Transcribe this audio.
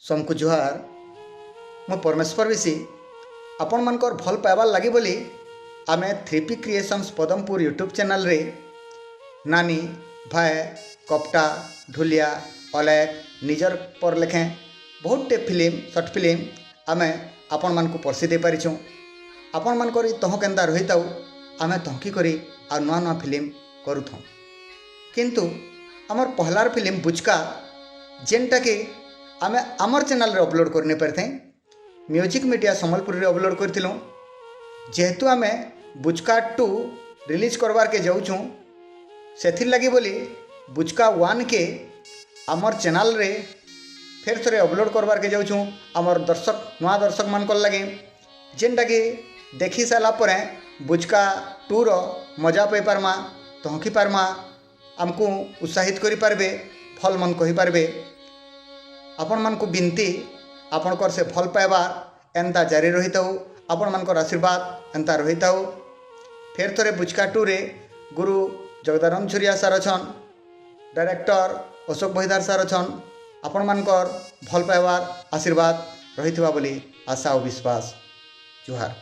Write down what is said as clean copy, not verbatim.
समको जुहार मो परमेश्वर ऋषि आपण मानकर भल पाइबार लगी बोली आमे 3P creations Padampur YouTube channel रे नानी भाई कपटा ढुलिया अलेक निजर पर लेखें बहुत टे फिल्म सर्ट फिल्म आमे आपण मानकु परसी दे पारिछुं। आपण मानकर तह केन्दा रही ताऊ आमे तहकी करी आ नुआ नुआ फिल्म करूथों। किंतु आमर पहलार फिल्म बुचका जेनटा कि आमे आमर चैनल रे अपलोड करने पारथे म्यूजिक मीडिया संबलपुर रे अपलोड करथिलु। जेहेतु आमे बुचका 2 रिलीज करबार के जाऊँ सेथिर लगी बोली बुचका 1 के आमर चैनल रे फिर थोड़े अपलोड करबार के जाऊँ आमर दर्शक नुआ दर्शक मान कर लगे जेनटा कि देखी सारा पर बुचका 2 रो मजा पाई पारमा तहकी पारमा आमको उत्साहित करि पारबे फल मन कहि पारबे। आपण मानकु बिनती आपणकर से भल पाइबार एंता जारी रही थाऊ आपण मानकर आशीर्वाद एंता रही थाऊ। फिर थोड़े बुचका 2 रे गुरु जगदाराम छुरिया सार अछन डायरेक्टर अशोक बहिदार सार अछन आपण मानकर भल पाइबार आशीर्वाद रही बोली आशा और विश्वास। जुहार।